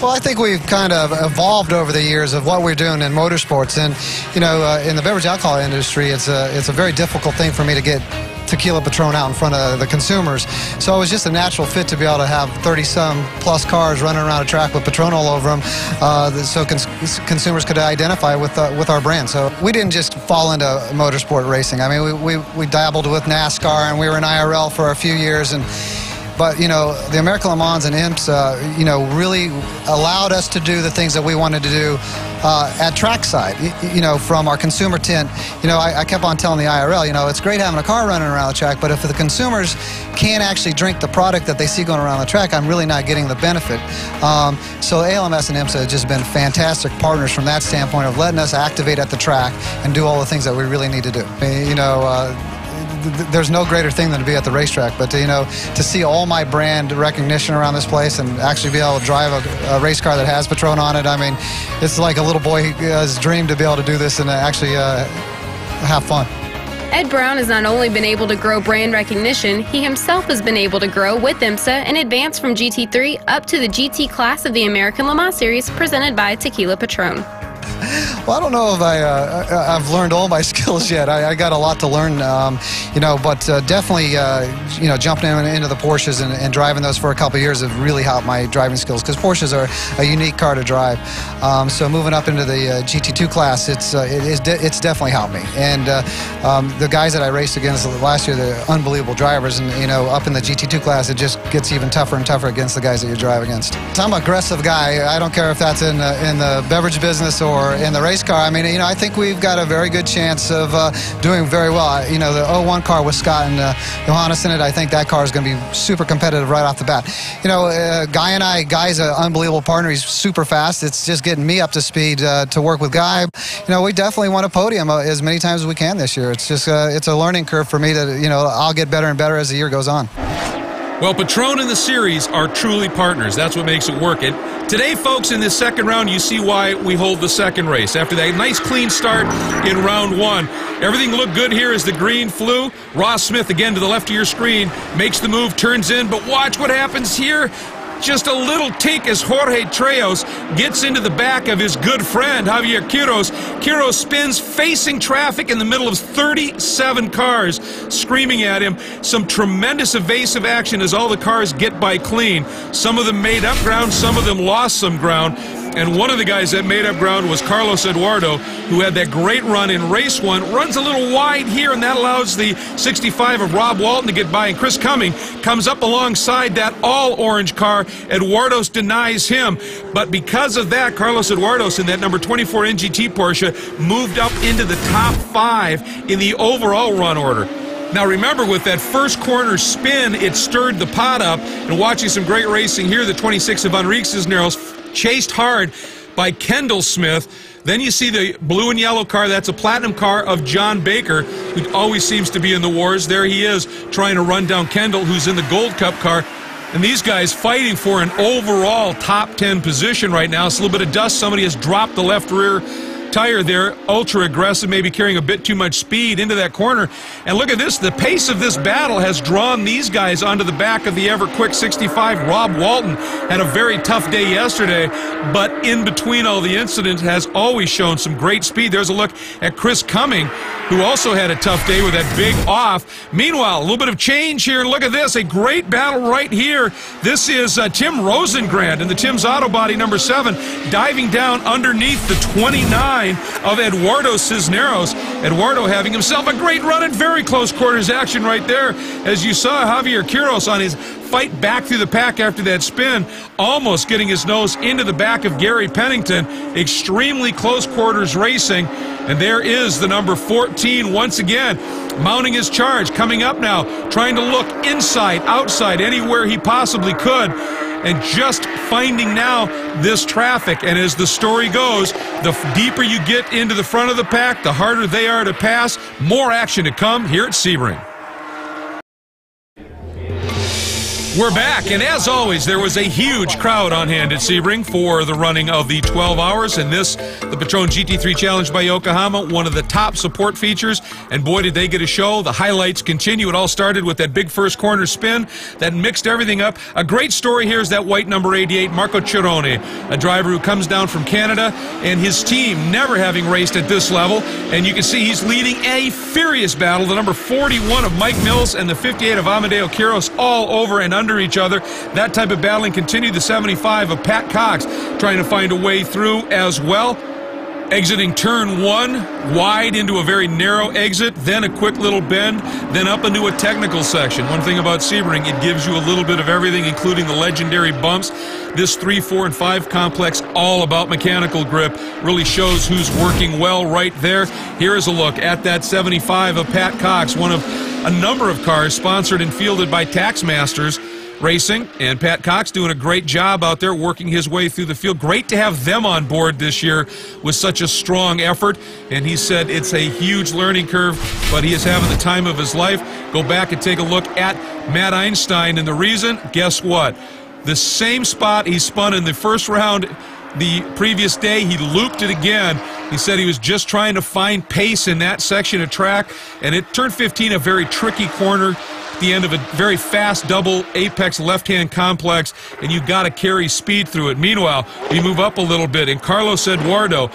Well, I think we've kind of evolved over the years of what we're doing in motorsports, and you know, in the beverage alcohol industry, it's a very difficult thing for me to get tequila Patron out in front of the consumers. So it was just a natural fit to be able to have 30-some plus cars running around a track with Patron all over them, so consumers could identify with our brand. So we didn't just fall into motorsport racing. I mean, we dabbled with NASCAR, and we were in IRL for a few years, but you know, the American Le Mans and IMPS, you know, really allowed us to do the things that we wanted to do at trackside. You know, from our consumer tent. You know, I kept on telling the IRL, you know, it's great having a car running around the track, but if the consumers can't actually drink the product that they see going around the track, I'm really not getting the benefit. So ALMS and IMPS have just been fantastic partners from that standpoint of letting us activate at the track and do all the things that we really need to do. You know, there's no greater thing than to be at the racetrack, but you know, to see all my brand recognition around this place and actually be able to drive a race car that has Patron on it, I mean, it's like a little boy's dream to be able to do this and actually have fun. Ed Brown has not only been able to grow brand recognition, he himself has been able to grow with IMSA and advance from GT3 up to the GT class of the American Le Mans Series presented by Tequila Patron. Well, I don't know if I've learned all my skills yet. I got a lot to learn, you know, but definitely, you know, jumping into the Porsches and driving those for a couple of years have really helped my driving skills, because Porsches are a unique car to drive. So moving up into the GT2 class, it's definitely helped me. And the guys that I raced against last year, they're unbelievable drivers, and you know, up in the GT2 class, it just gets even tougher and tougher against the guys that you drive against. So I'm an aggressive guy. I don't care if that's in the beverage business or in the race car. I mean, you know, I think we've got a very good chance of doing very well. You know, the 01 car with Scott and Johannes in it, I think that car is going to be super competitive right off the bat. You know, Guy's an unbelievable partner. He's super fast. It's just getting me up to speed to work with Guy. You know, we definitely want a podium as many times as we can this year. It's just it's a learning curve for me to, you know, I'll get better and better as the year goes on. Well, Patron and the series are truly partners. That's what makes it work. Today, folks, in this second round, you see why we hold the second race. After that nice clean start in round one, everything looked good here as the green flew. Ross Smith, again to the left of your screen, makes the move, turns in, but watch what happens here. Just a little tink as Jorge Trejos gets into the back of his good friend, Javier Quiros. Quiros spins facing traffic in the middle of 37 cars screaming at him. Some tremendous evasive action as all the cars get by clean. Some of them made up ground, some of them lost some ground. And one of the guys that made up ground was Carlos Eduardo, who had that great run in race one. Runs a little wide here, and that allows the 65 of Rob Walton to get by. And Chris Cumming comes up alongside that all-orange car. Eduardo's denies him. But because of that, Carlos Eduardo's in that number 24 NGT Porsche moved up into the top 5 in the overall run order. Now remember, with that first corner spin, it stirred the pot up. And watching some great racing here, the 26 of Enrique Cisneros chased hard by Kendall Smith. Then you see the blue and yellow car. That's a platinum car of John Baker, who always seems to be in the wars. There he is trying to run down Kendall, who's in the Gold Cup car. And these guys fighting for an overall top 10 position right now. It's a little bit of dust. Somebody has dropped the left rear tire there, ultra aggressive, maybe carrying a bit too much speed into that corner. And look at this, the pace of this battle has drawn these guys onto the back of the ever quick 65. Rob Walton had a very tough day yesterday, but in between all the incidents has always shown some great speed. There's a look at Chris Cumming, who also had a tough day with that big off. Meanwhile, a little bit of change here, and look at this, a great battle right here. This is Tim Rosengrand in the Tim's Auto Body number 7, diving down underneath the 29 of Eduardo Cisneros. Eduardo having himself a great run at very close quarters action right there. As you saw, Javier Quiros on his fight back through the pack after that spin, almost getting his nose into the back of Gary Pennington. Extremely close quarters racing. And there is the number 14 once again, mounting his charge, coming up now, trying to look inside, outside, anywhere he possibly could, and just finding now this traffic. And as the story goes, the deeper you get into the front of the pack, the harder they are to pass. More action to come here at Sebring. We're back, and as always, there was a huge crowd on hand at Sebring for the running of the 12 hours, and this, the Patron GT3 Challenge by Yokohama, one of the top support features, and boy, did they get a show. The highlights continue. It all started with that big first corner spin that mixed everything up. A great story here is that white number 88, Marco Cirone, a driver who comes down from Canada, and his team never having raced at this level, and you can see he's leading a furious battle. The number 41 of Mike Mills and the 58 of Amadeo Quiros all over and under each other. That type of battling continued. The 75 of Pat Cox trying to find a way through as well. Exiting turn 1, wide into a very narrow exit, then a quick little bend, then up into a technical section. One thing about Sebring, it gives you a little bit of everything, including the legendary bumps. This 3, 4, and 5 complex, all about mechanical grip, really shows who's working well right there. Here is a look at that 75 of Pat Cox, one of a number of cars sponsored and fielded by Taxmasters Racing, and Pat Cox doing a great job out there working his way through the field. Great to have them on board this year with such a strong effort, and he said it's a huge learning curve, but he is having the time of his life. Go back and take a look at Matt Einstein, and the reason, guess what? The same spot he spun in the first round the previous day, he looped it again. He said he was just trying to find pace in that section of track, and it turned 15, a very tricky corner at the end of a very fast double apex left-hand complex, and you got to carry speed through it. Meanwhile, we move up a little bit, and Carlos Eduardo,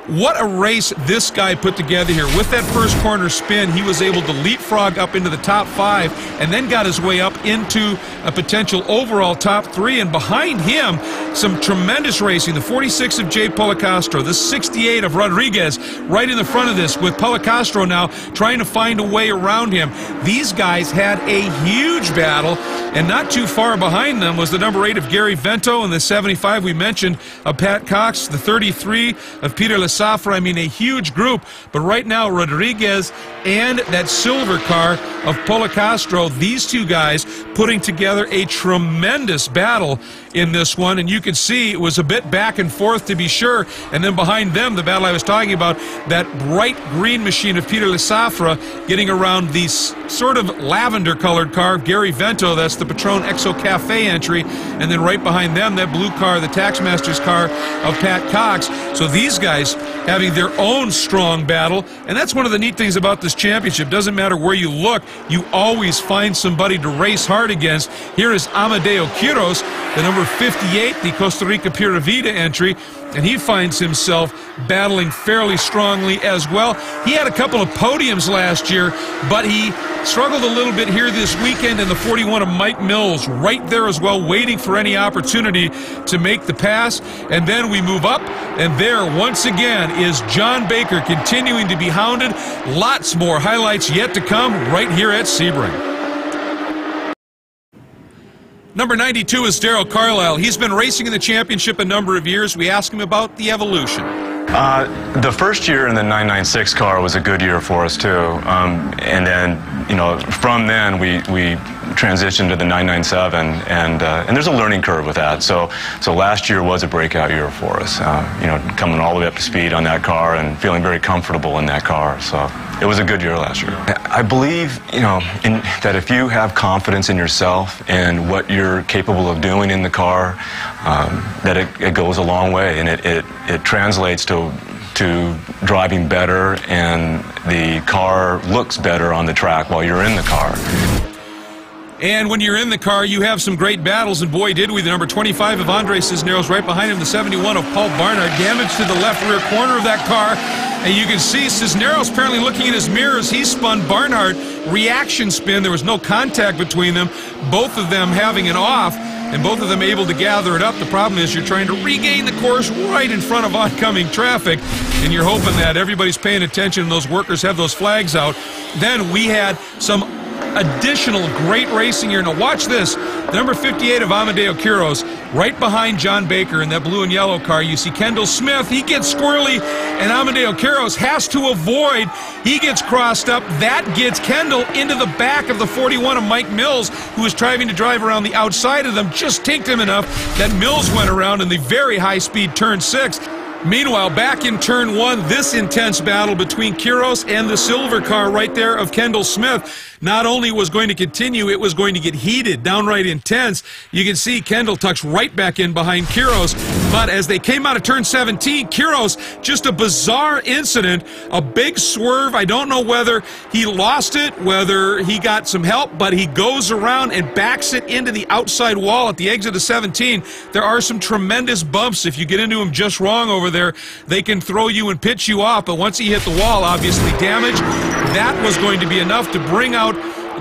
what a race this guy put together here. With that first corner spin, he was able to leapfrog up into the top 5 and then got his way up into a potential overall top 3. And behind him, some tremendous racing. The 46 of Jay Policastro, the 68 of Rodriguez right in the front of this, with Policastro now trying to find a way around him. These guys had a huge battle, and not too far behind them was the number 8 of Gary Vento and the 75 we mentioned of Pat Cox, the 33 of Peter Safra. I mean, a huge group, but right now Rodriguez and that silver car of Policastro, these two guys putting together a tremendous battle in this one, and you can see it was a bit back and forth to be sure, and then behind them, the battle I was talking about, that bright green machine of Peter Safra getting around the sort of lavender colored car of Gary Vento. That's the Patron Exo Cafe entry, and then right behind them, that blue car, the Taxmasters car of Pat Cox. So these guys having their own strong battle, and that's one of the neat things about this championship. Doesn't matter where you look, you always find somebody to race hard against. Here is Amadeo Quiros, the number 58, the Costa Rica Pura Vida entry, and he finds himself battling fairly strongly as well. He had a couple of podiums last year, but he struggled a little bit here this weekend in the 41 of Mike Mills, right there as well, waiting for any opportunity to make the pass. And then we move up, and there once again is John Baker continuing to be hounded. Lots more highlights yet to come right here at Sebring. Number 92 is Darrell Carlisle. He's been racing in the championship a number of years. We asked him about the evolution. The first year in the 996 car was a good year for us too, and then, you know, from then we transitioned to the 997, and there's a learning curve with that. So last year was a breakout year for us. You know, coming all the way up to speed on that car and feeling very comfortable in that car. So it was a good year last year. I believe, you know, that if you have confidence in yourself and what you're capable of doing in the car, that it goes a long way, and it translates to driving better, and the car looks better on the track while you're in the car. And when you're in the car, you have some great battles, and boy, did we. The number 25 of Andre Cisneros right behind him, the 71 of Paul Barnard. Damage to the left rear corner of that car, and you can see Cisneros apparently looking in his mirrors. He spun Barnard, reaction spin. There was no contact between them, both of them having an off, and both of them able to gather it up. The problem is you're trying to regain the course right in front of oncoming traffic, and you're hoping that everybody's paying attention and those workers have those flags out. Then we had some additional great racing here. Now watch this. The number 58 of Amadeo Quiros right behind John Baker in that blue and yellow car. You see Kendall Smith. He gets squirrely, and Amadeo Quiros has to avoid. He gets crossed up. That gets Kendall into the back of the 41 of Mike Mills, who was trying to drive around the outside of them. Just tinked him enough that Mills went around in the very high-speed turn 6. Meanwhile, back in turn 1, this intense battle between Quiros and the silver car right there of Kendall Smith. not only was going to continue, it was going to get heated, downright intense. You can see Kendall tucks right back in behind Quiros, but as they came out of turn 17, Quiros, just a bizarre incident, a big swerve. I don't know whether he lost it, whether he got some help, but he goes around and backs it into the outside wall at the exit of 17. There are some tremendous bumps. If you get into them just wrong over there, they can throw you and pitch you off, but once he hit the wall, obviously damage. That was going to be enough to bring out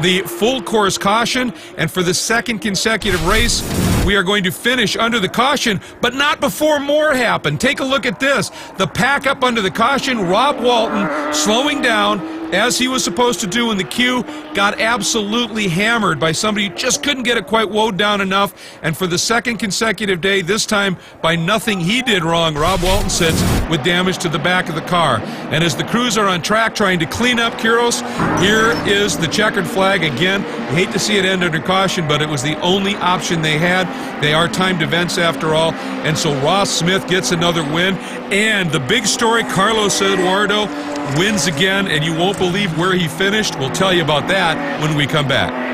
the full course caution, and for the second consecutive race, we are going to finish under the caution, but not before more happen. Take a look at this. The pack up under the caution, Rob Walton slowing down as he was supposed to do in the queue, got absolutely hammered by somebody who just couldn't get it quite woed down enough, and for the second consecutive day, this time by nothing he did wrong, Rob Walton sits with damage to the back of the car. And as the crews are on track trying to clean up Quiros, here is the checkered flag again. I hate to see it end under caution, but it was the only option they had. They are timed events after all, and so Ross Smith gets another win. And the big story, Carlos Eduardo wins again, and you won't believe where he finished. We'll tell you about that when we come back.